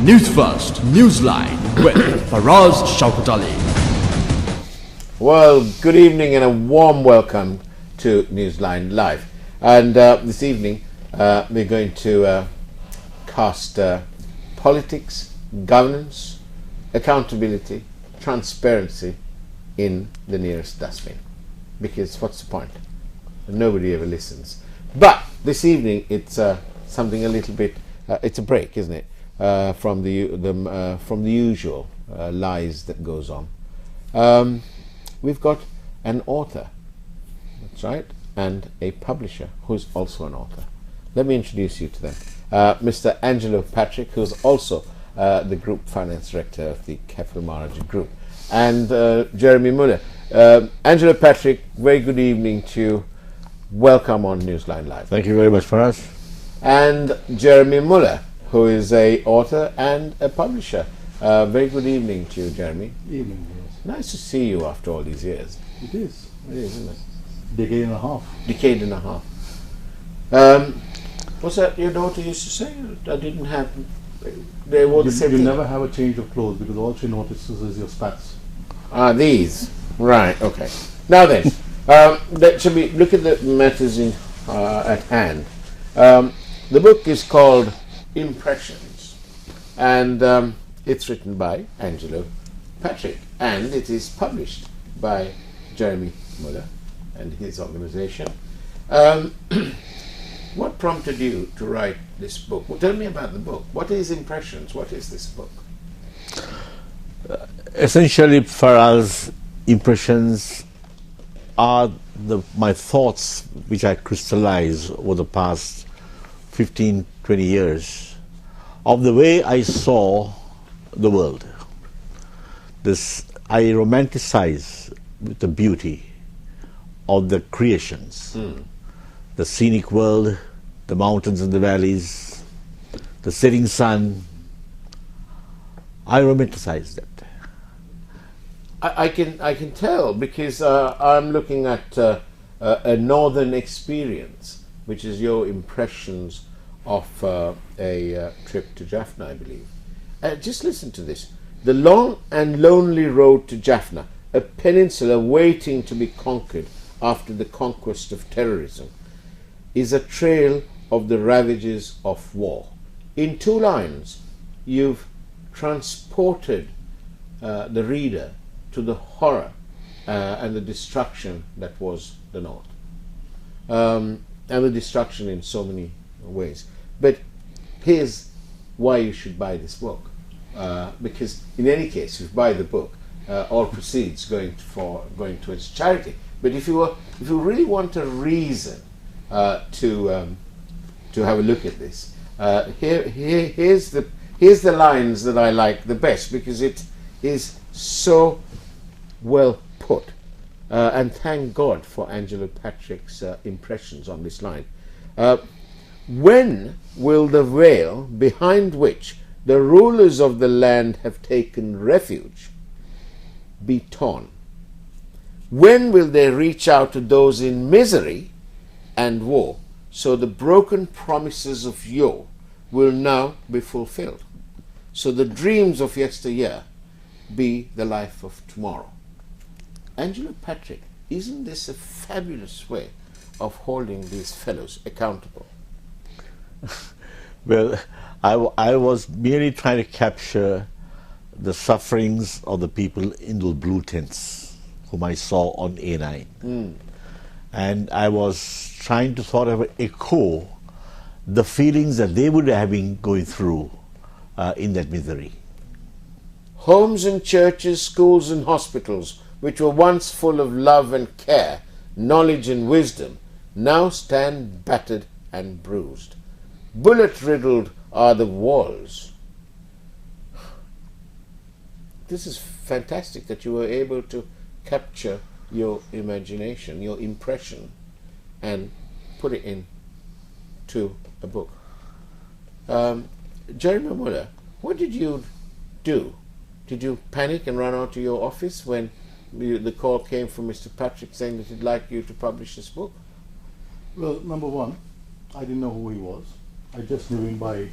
News First, Newsline with Faraz Shauketaly. Well, good evening and a warm welcome to Newsline Live. And this evening we're going to cast politics, governance, accountability, transparency in the nearest dustbin. Because what's the point? Nobody ever listens. But this evening it's something a little bit. It's a break, isn't it? From the usual lies that goes on. We've got an author, that's right, and a publisher who's also an author. Let me introduce you to them. Mr. Angelo Patrick, who's also the Group Finance Director of the Kefil Maharaj Group, and Jeremy Muller. Angelo Patrick, very good evening to you. Welcome on Newsline Live. Thank you very much, Faraz. And Jeremy Muller, who is a author and a publisher. Very good evening to you, Jeremy. Evening, yes. Nice to see you after all these years. It is, Isn't it? decade and a half. Decade and a half. What's that your daughter used to say? I didn't have. They wore the same You thing. never have a change of clothes because all she notices is your spats. Ah, these. Right. Okay. Now then, shall we look at the matters at hand? The book is called Impressions, and it's written by Angelo Patrick, and it is published by Jeremy Muller and his organization. What prompted you to write this book? Well, tell me about the book. What is Impressions? What is this book? Essentially, Faraz, impressions are my thoughts which I crystallize over the past 15, 20 years of the way I saw the world. I romanticize the beauty of the creations, the scenic world, the mountains and the valleys, the setting sun. I romanticize that. I can tell because I'm looking at a northern experience, which is your impressions of a trip to Jaffna, I believe. Just listen to this. The long and lonely road to Jaffna, a peninsula waiting to be conquered after the conquest of terrorism, is a trail of the ravages of war. In 2 lines, you've transported the reader to the horror and the destruction that was the North. And the destruction in so many ways. But here's why you should buy this book. Because in any case, if you buy the book, all proceeds going towards charity. But if you really want a reason to have a look at this, here's the lines that I like the best, because it is so well put. And thank God for Angelo Patrick's impressions on this line. When will the veil behind which the rulers of the land have taken refuge be torn? When will they reach out to those in misery and woe, so the broken promises of yore will now be fulfilled, so the dreams of yesteryear be the life of tomorrow? Angelo Patrick, isn't this a fabulous way of holding these fellows accountable? Well, I was merely trying to capture the sufferings of the people in the blue tents whom I saw on A9. And I was trying to sort of echo the feelings that they would have been going through in that misery. Homes and churches, schools and hospitals, which were once full of love and care, knowledge and wisdom, now stand battered and bruised. Bullet-riddled are the walls. This is fantastic that you were able to capture your imagination, your impression, and put it into a book. Jeremy Muller, what did you do? Did you panic and run out to your office when the call came from Mr. Patrick saying that he'd like you to publish this book? Well, number one, I didn't know who he was. I just knew him by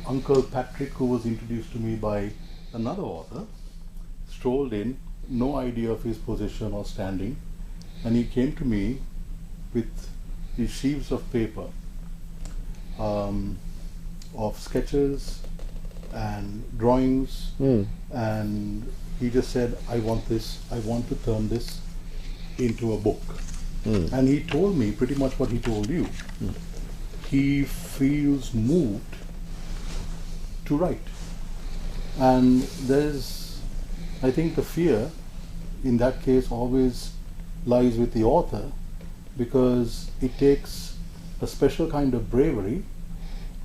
Uncle Patrick, who was introduced to me by another author, strolled in, no idea of his position or standing, and he came to me with these sheaves of paper of sketches and drawings, and he just said, I want this, I want to turn this into a book. And he told me pretty much what he told you. He feels moved to write. And there's, I think the fear in that case always lies with the author, because it takes a special kind of bravery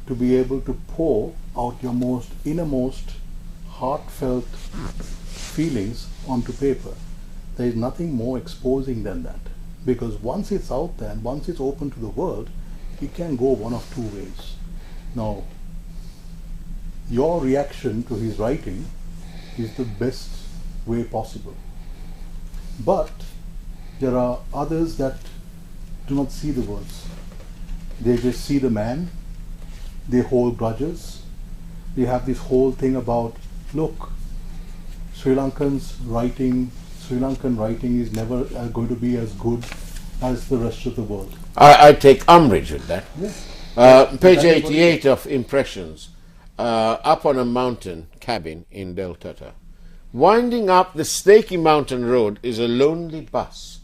to be able to pour out your most innermost heartfelt feelings onto paper. There is nothing more exposing than that, because once it's out there and once it's open to the world, it can go one of two ways. Now, your reaction to his writing is the best way possible, but there are others that do not see the words. They just see the man, they hold grudges, they have this whole thing about, look, Sri Lankan writing is never going to be as good as the rest of the world. I take umbrage with that. Yeah. Page 88 of Impressions. Up on a mountain cabin in Del Tata. Winding up the snaky mountain road is a lonely bus,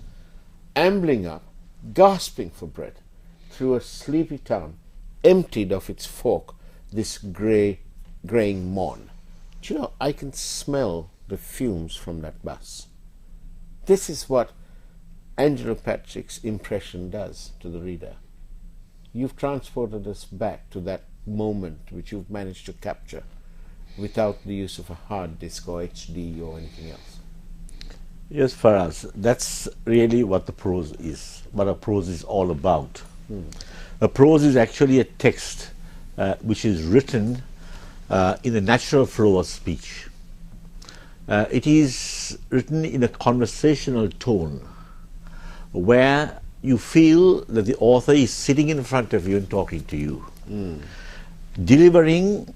ambling up, gasping for breath, through a sleepy town, emptied of its folk this greying morn. Do you know, I can smell the fumes from that bus. This is what Angelo Patrick's impression does to the reader. You've transported us back to that moment which you've managed to capture without the use of a hard disk or HD or anything else. Yes, Faraz, that's really what the prose is, what a prose is all about. A prose is actually a text which is written in the natural flow of speech. It is written in a conversational tone where you feel that the author is sitting in front of you and talking to you, delivering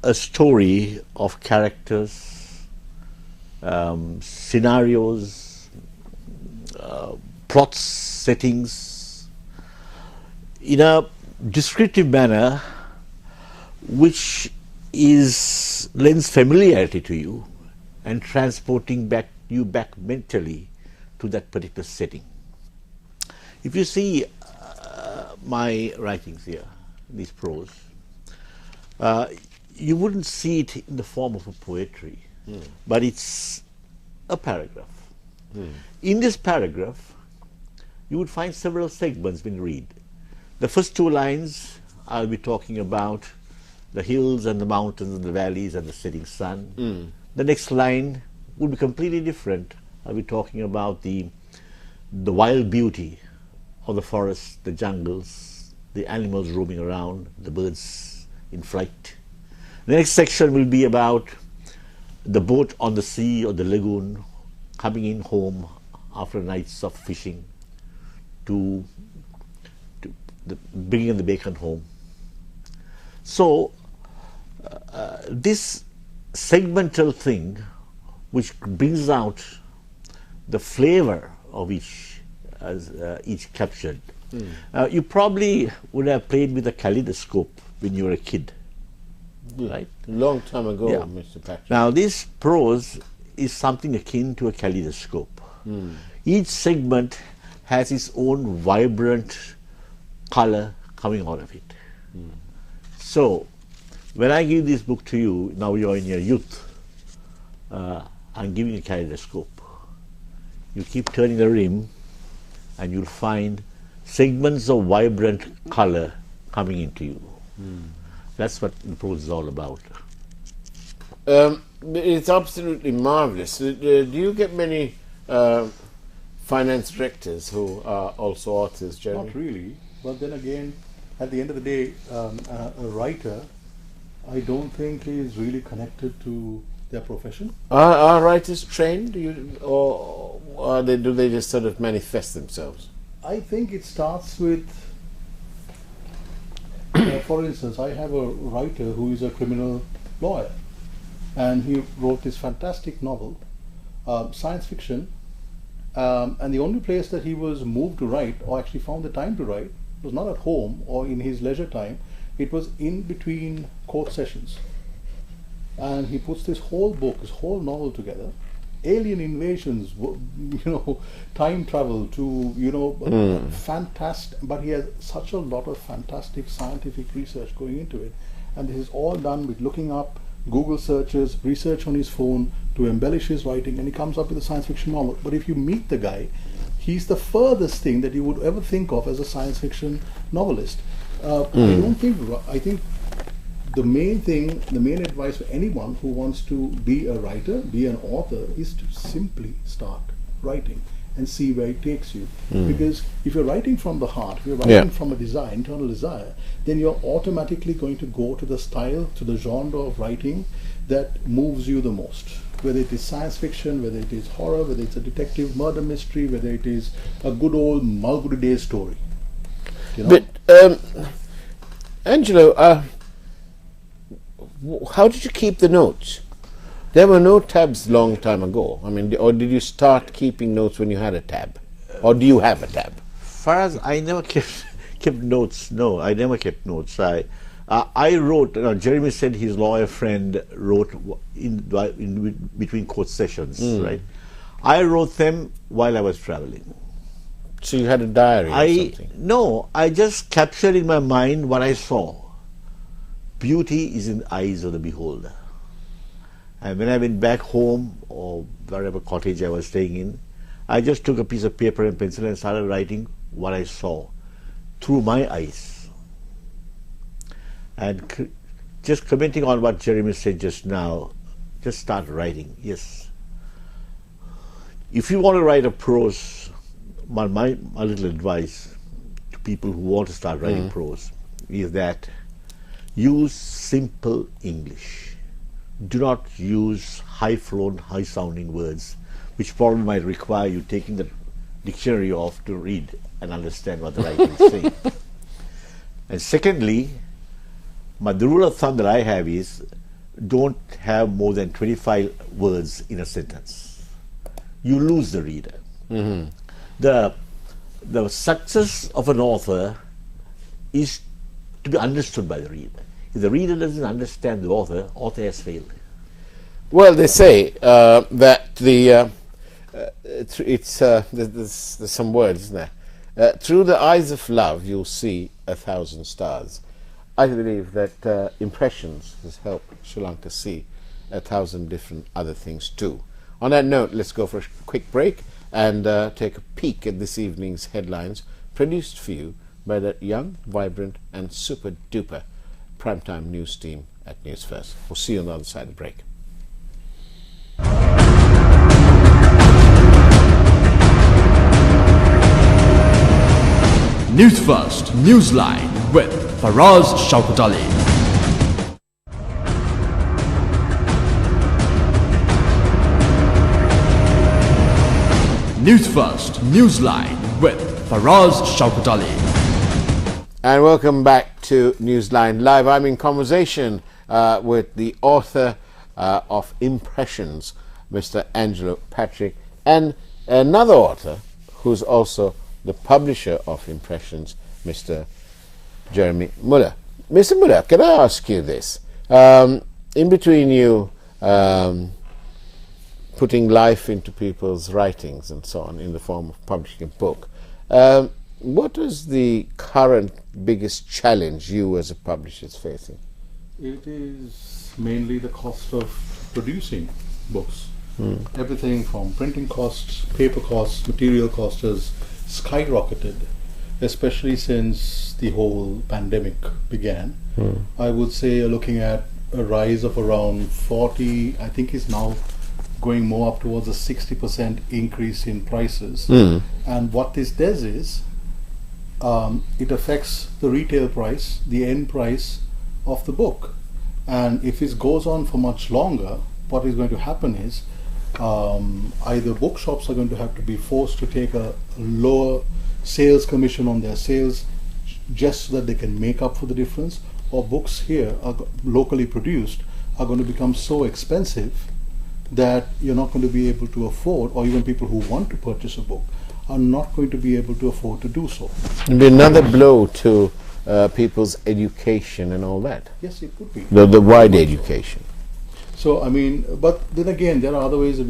a story of characters, scenarios, plots, settings, in a descriptive manner which lends familiarity to you and transporting you back mentally to that particular setting. If you see my writings here, this prose, you wouldn't see it in the form of a poetry, but it's a paragraph. In this paragraph, you would find several segments when you read. The first two lines, I'll be talking about the hills and the mountains and the valleys and the setting sun. The next line would be completely different. I'll be talking about the wild beauty of the forest, the jungles, the animals roaming around, the birds in flight. The next section will be about the boat on the sea or the lagoon, coming in home after nights of fishing to bringing the bacon home. So this segmental thing which brings out the flavor of each captured. You probably would have played with a kaleidoscope when you were a kid, right? Long time ago, Yeah. Mr. Patrick. Now this prose is something akin to a kaleidoscope. Each segment has its own vibrant color coming out of it. So when I give this book to you, now you're in your youth, I'm giving a kaleidoscope. You keep turning the rim and you'll find segments of vibrant color coming into you. That's what the prose is all about. It's absolutely marvelous. Do you get many finance directors who are also authors, Jeremy? Not really, but then again, at the end of the day, a writer, I don't think is really connected to their profession. Are writers trained, or do they just sort of manifest themselves? I think it starts with for instance, I have a writer who is a criminal lawyer, and he wrote this fantastic novel, science fiction, and the only place that he was moved to write, or actually found the time to write, was not at home or in his leisure time. It was in between court sessions. And he puts this whole book, this whole novel together, alien invasions, time travel to, fantastic, but he has such a lot of fantastic scientific research going into it. And this is all done with looking up Google searches, research on his phone to embellish his writing, and he comes up with a science fiction novel. But if you meet the guy, he's the furthest thing that you would ever think of as a science fiction novelist. I think the main advice for anyone who wants to be a writer, be an author, is to simply start writing and see where it takes you. Because if you're writing from the heart, if you're writing from a desire, internal desire, then you're automatically going to go to the style, to the genre of writing that moves you the most. Whether it is science fiction, whether it is horror, whether it's a detective murder mystery, whether it is a good old Malgudi Day story. But Angelo, how did you keep the notes? There were no tabs long time ago. I mean, or did you start keeping notes when you had a tab? Or do you have a tab? Faraz, I never kept notes. No, I never kept notes. I wrote, Jeremy said his lawyer friend wrote in between court sessions, right? I wrote them while I was traveling. So you had a diary or something? No, I just captured in my mind what I saw. Beauty is in the eyes of the beholder. And when I went back home, or wherever cottage I was staying in, I just took a piece of paper and pencil and started writing what I saw through my eyes. And just commenting on what Jeremy said just now, just start writing, yes. If you want to write a prose, my little advice to people who want to start writing prose is that use simple English. Do not use high-flown, high-sounding words, which probably might require you taking the dictionary off to read and understand what the writer is saying. And secondly, the rule of thumb that I have is don't have more than 25 words in a sentence. You lose the reader. The success of an author is to be understood by the reader. If the reader doesn't understand the author has failed. Well, they say that there's some words, isn't there? Through the eyes of love, you'll see 1,000 stars. I believe that impressions has helped Sri Lanka see 1,000 different other things too. On that note, let's go for a quick break and take a peek at this evening's headlines, produced for you by that young, vibrant and super duper primetime news team at News First. We'll see you on the other side of the break. News First, Newsline with Faraz Shauketaly. News First, Newsline with Faraz Shauketaly. And welcome back to Newsline Live. I'm in conversation with the author of Impressions, Mr. Angelo Patrick, and another author who's also the publisher of Impressions, Mr. Jeremy Muller. Mr. Muller, can I ask you this? In between you putting life into people's writings and so on in the form of publishing a book, what is the current biggest challenge you as a publisher is facing? It is mainly the cost of producing books. Everything from printing costs, paper costs, material costs has skyrocketed, especially since the whole pandemic began. I would say you're looking at a rise of around 40, I think it's now going more up towards a 60% increase in prices. And what this does is it affects the retail price, the end price of the book. And if it goes on for much longer, what is going to happen is either bookshops are going to have to be forced to take a lower sales commission on their sales just so that they can make up for the difference, or books here are locally produced are going to become so expensive that you're not going to be able to afford, or even people who want to purchase a book are not going to be able to afford to do so. It'll be another blow to people's education and all that. Yes, it could be. The wide education. So, I mean, but then again, there are other ways that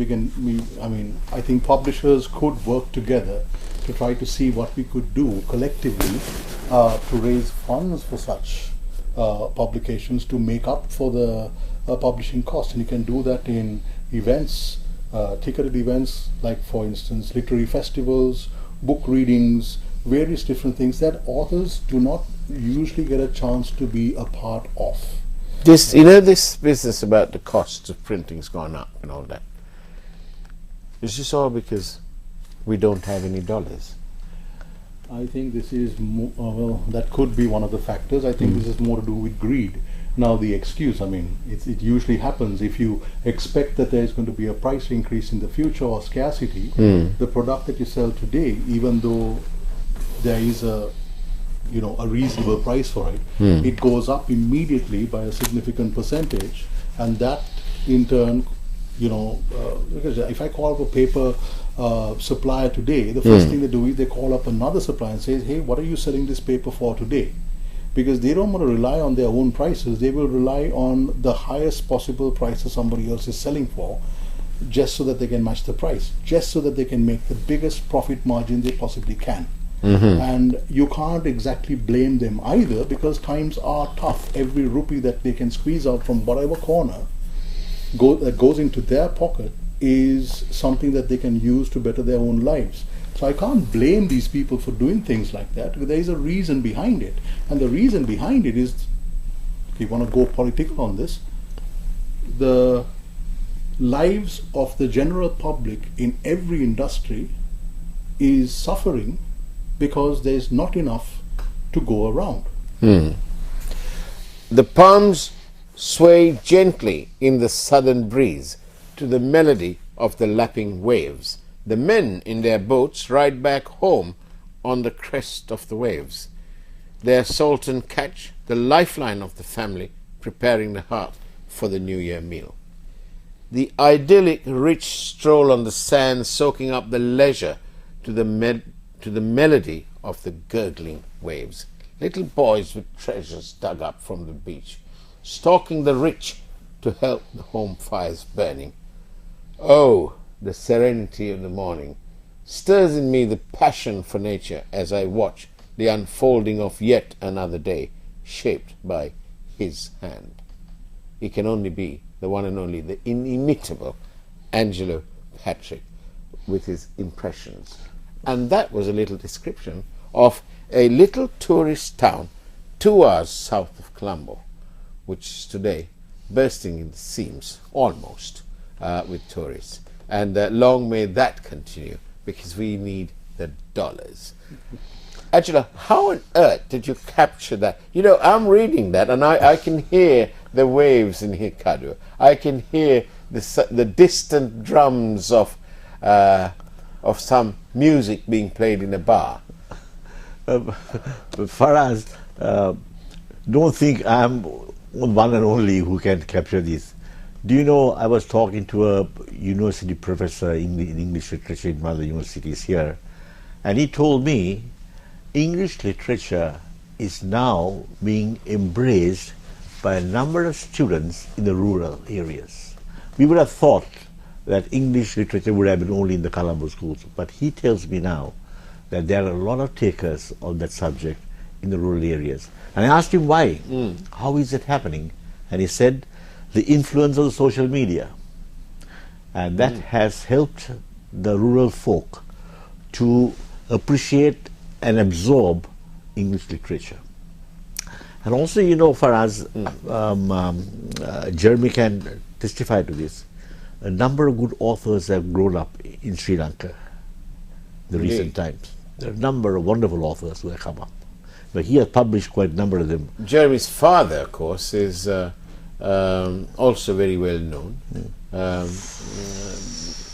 I think publishers could work together to try to see what we could do collectively to raise funds for such publications to make up for the publishing cost. And you can do that in events, ticketed events, like for instance literary festivals, book readings, various different things that authors do not usually get a chance to be a part of. This, you know, this business about the costs of printing's gone up and all that. It's just all because we don't have any dollars. I think this is well, that could be one of the factors. I think this is more to do with greed. Now the excuse, I mean, it usually happens if you expect that there is going to be a price increase in the future or scarcity. The product that you sell today, even though there is a reasonable price for it, it goes up immediately by a significant percentage, and that in turn, because if I call up a paper supplier today, the first thing they do is they call up another supplier and say, hey, what are you selling this paper for today? Because they don't want to rely on their own prices, they will rely on the highest possible price that somebody else is selling for, just so that they can match the price, just so that they can make the biggest profit margin they possibly can. And you can't exactly blame them either, because times are tough. Every rupee that they can squeeze out from whatever corner that goes into their pocket is something that they can use to better their own lives. So I can't blame these people for doing things like that. There is a reason behind it, and the reason behind it is, if you want to go political on this, the lives of the general public in every industry is suffering because there's not enough to go around. The palms sway gently in the southern breeze to the melody of the lapping waves. The men in their boats ride back home on the crest of the waves. Their sultan catch, the lifeline of the family, preparing the heart for the New Year meal. The idyllic rich stroll on the sand, soaking up the leisure to the melody of the gurgling waves. Little boys with treasures dug up from the beach, stalking the rich to help the home fires burning. Oh, the serenity of the morning stirs in me the passion for nature as I watch the unfolding of yet another day shaped by his hand. He can only be the one and only, the inimitable Angelo Patrick with his impressions. And that was a little description of a little tourist town 2 hours south of Colombo, which is today bursting in the seams almost with tourists. And long may that continue, because we need the dollars. Angela, how on earth did you capture that? You know, I'm reading that and I can hear the waves in Hikadu. I can hear the distant drums of some music being played in a bar. Faraz, don't think I'm one and only who can capture this. Do you know, I was talking to a university professor in English literature in one of the universities here, and he told me English literature is now being embraced by a number of students in the rural areas. We would have thought that English literature would have been only in the Colombo schools, but he tells me now that there are a lot of takers of that subject in the rural areas. And I asked him why, how is it happening? And he said, the influence of social media. And that has helped the rural folk to appreciate and absorb English literature. And also, you know, Faraz, Jeremy can testify to this, a number of good authors have grown up in Sri Lanka in the recent times. There are a number of wonderful authors who have come up. But he has published quite a number of them. Jeremy's father, of course, is also very well known,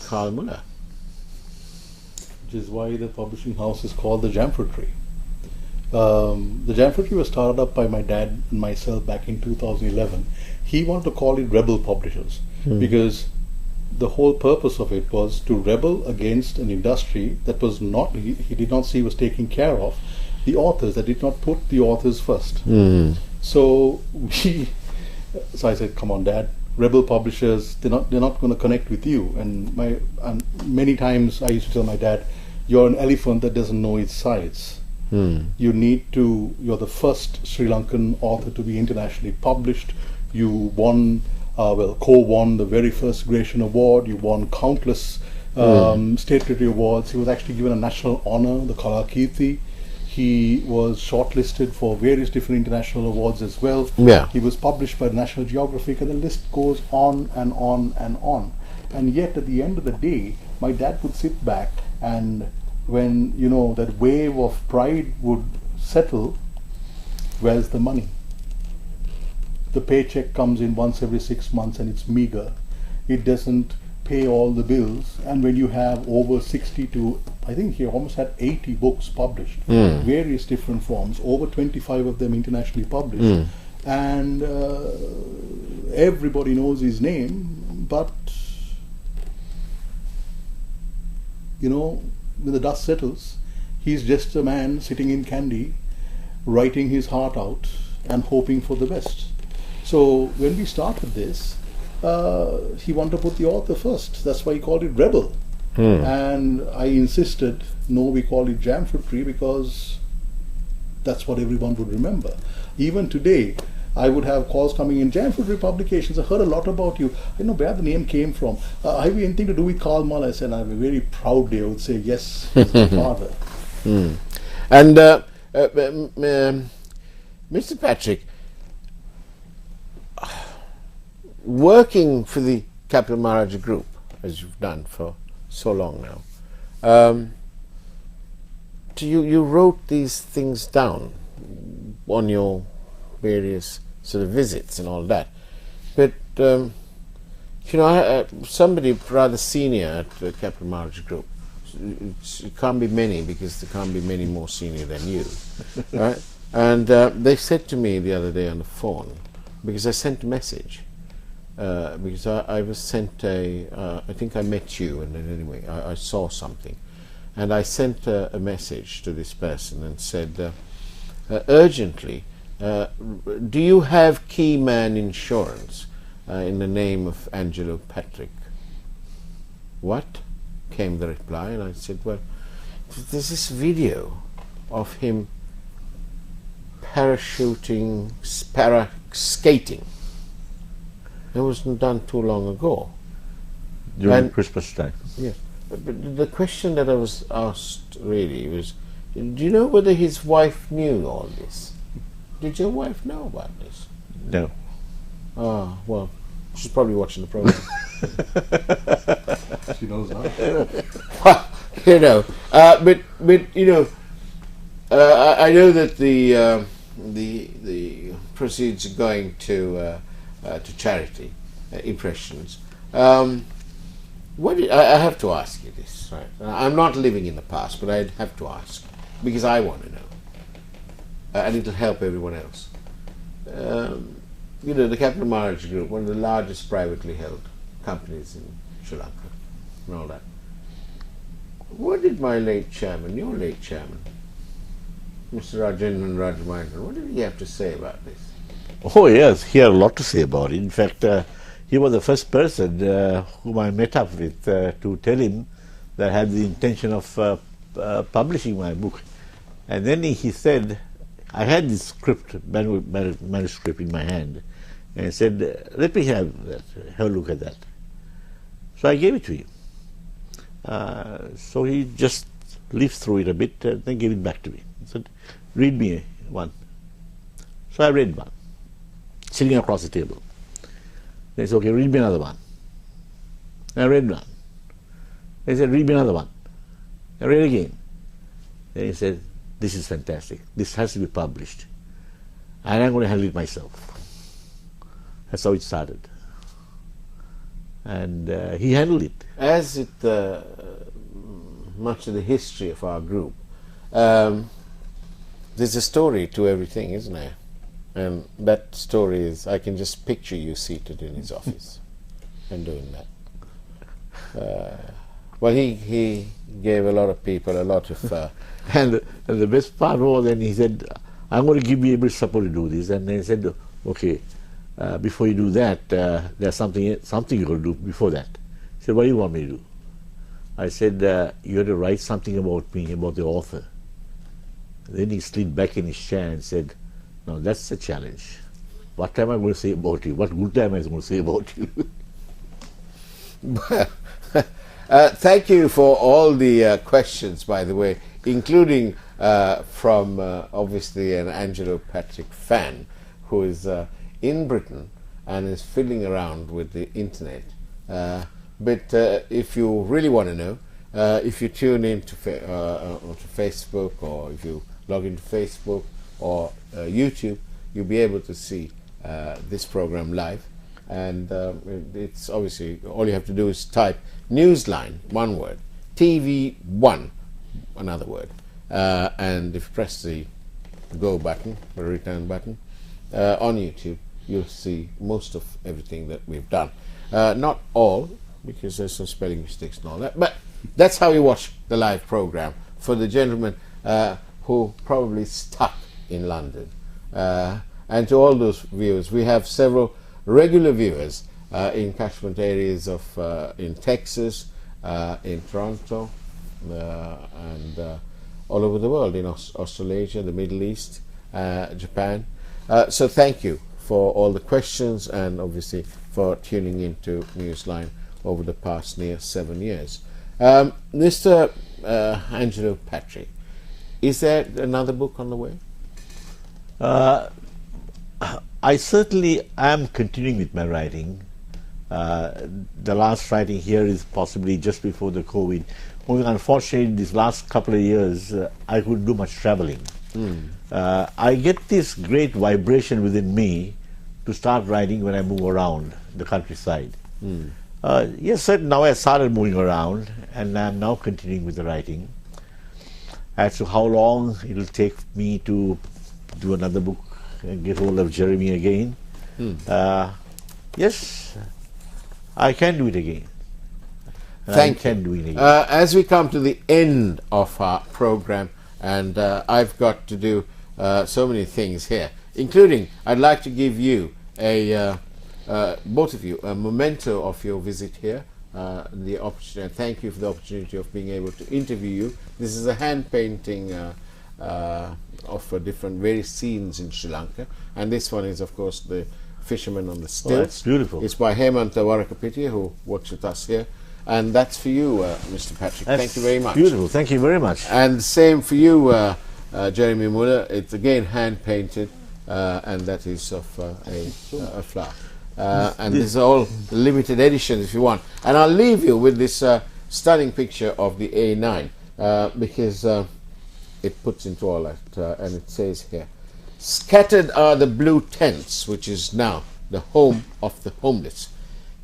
Carl Muller. Which is why the publishing house is called the Jamford Tree. The Jam Factory was started up by my dad and myself back in 2011. He wanted to call it Rebel Publishers because the whole purpose of it was to rebel against an industry that was not, he did not see was taking care of the authors, that did not put the authors first. So I said, come on, Dad, Rebel Publishers, they're not going to connect with you. And many times I used to tell my dad, you're an elephant that doesn't know its size. You're the first Sri Lankan author to be internationally published. You won, co-won the very first Gratian Award. You won countless state literary awards. He was actually given a national honor, the Kalakirti. He was shortlisted for various different international awards as well. Yeah. He was published by National Geographic, and the list goes on and on and on. And yet, at the end of the day, my dad would sit back, and when that wave of pride would settle, where's the money? The paycheck comes in once every 6 months and it's meager. It doesn't pay all the bills. And when you have over 60 to, I think he almost had 80 books published, various different forms, over 25 of them internationally published, and everybody knows his name, but when the dust settles, he's just a man sitting in Kandy, writing his heart out and hoping for the best. So when we started this, he wanted to put the author first. That's why he called it Rebel. And I insisted, no, we call it Jam Factory because that's what everyone would remember. Even today, I would have calls coming in, Jam Factory Publications, I heard a lot about you. I know where the name came from. Have you anything to do with Karl Muller? I said, I very proudly I would say, yes, he's my father. And Mr. Patrick, working for the Capital Maharaja Group, as you've done for so long now, you wrote these things down on your various sort of visits and all that, but somebody rather senior at the Capital Maharaja Group, it can't be many because there can't be many more senior than you, right? And they said to me the other day on the phone, because I sent a message, because I was sent I think I met you, and then anyway I saw something, and I sent a message to this person and said, urgently, do you have key man insurance in the name of Angelo Patrick? What? Came the reply, and I said, well, there's this video of him parachuting, skating. It wasn't done too long ago. During Christmas time. Yes. But the question that I was asked really was, do you know whether his wife knew all this? Did your wife know about this? No. Ah, well, she's probably watching the program. She knows now. Well, but I know that the proceeds are going to charity, Impressions. I have to ask you this, right? I'm not living in the past, but I have to ask because I want to know, and it'll help everyone else. The Capital Maharaja Group, one of the largest privately held companies in Sri Lanka, and all that. What did my late chairman, your late chairman, Mr. Rajendran Rajamandran, what did he have to say about this? Oh yes, he had a lot to say about it. In fact, he was the first person whom I met up with to tell him that I had the intention of publishing my book. And then he said, I had this script, manuscript in my hand, and he said, let me have a look at that. So I gave it to him. So he just leafed through it a bit and then gave it back to me. He said, read me one. So I read one, sitting across the table. Then he said, okay, read me another one. I read one. Then he said, read me another one. I read again. Then he said, this is fantastic. This has to be published. And I'm going to handle it myself. That's how it started. And he handled it. As it much of the history of our group, there's a story to everything, isn't there? And that story is, I can just picture you seated in his office and doing that. Well, he gave a lot of people a lot of... And the best part was, then he said, I'm going to give you every support to do this. And then he said, okay, before you do that, there's something you're going to do before that. He said, what do you want me to do? I said, you have to write something about me, about the author. Then he slid back in his chair and said, no, that's the challenge. What am I going to say about you? What good am I going to say about you? Thank you for all the questions, by the way, including from obviously an Angelo Patrick fan who is in Britain and is fiddling around with the internet. But if you really want to know, if you tune in to onto Facebook, or if you log into Facebook or YouTube, you'll be able to see this program live. And it's obviously, all you have to do is type Newsline, one word, TV1, another word, and if you press the go button, the return button, on YouTube, you'll see most of everything that we've done. Not all, because there's some spelling mistakes and all that, but that's how you watch the live program for the gentleman who probably stuck in London. And to all those viewers, we have several regular viewers in catchment areas of in Texas, in Toronto, and all over the world, in Australasia, the Middle East, Japan. So thank you for all the questions, and obviously for tuning into Newsline over the past near 7 years. Mr. Angelo Patrick, is there another book on the way? I certainly am continuing with my writing. The last writing here is possibly just before the COVID. Only unfortunately, these last couple of years, I couldn't do much traveling. I get this great vibration within me to start writing when I move around the countryside. Yes, certainly now I started moving around, and I'm now continuing with the writing. As to how long it'll take me to do another book and get hold of Jeremy again, yes, I can do it again. Thank you. As we come to the end of our program, and I've got to do so many things here, including I'd like to give you a both of you a memento of your visit here. The opportunity. Thank you for the opportunity of being able to interview you. This is a hand painting of different various scenes in Sri Lanka, and this one is, of course, the fisherman on the stilts. Oh, that's beautiful. It's by Hemanta Warakapitiya, who works with us here, and that's for you, Mr. Patrick. That's thank you very much. Beautiful. Thank you very much. And same for you, Jeremy Muller. It's again hand painted, and that is of a flower. And these are all limited editions if you want. And I'll leave you with this stunning picture of the A9 because it puts into all that, and it says here, "Scattered are the blue tents, which is now the home of the homeless,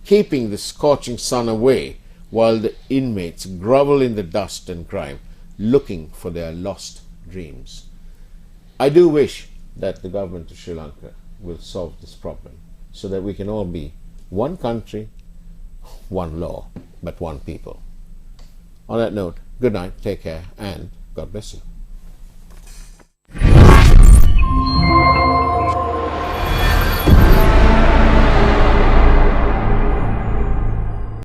keeping the scorching sun away while the inmates grovel in the dust and grime, looking for their lost dreams." I do wish that the government of Sri Lanka will solve this problem, so that we can all be one country, one law, but one people. On that note, good night, take care, and God bless you.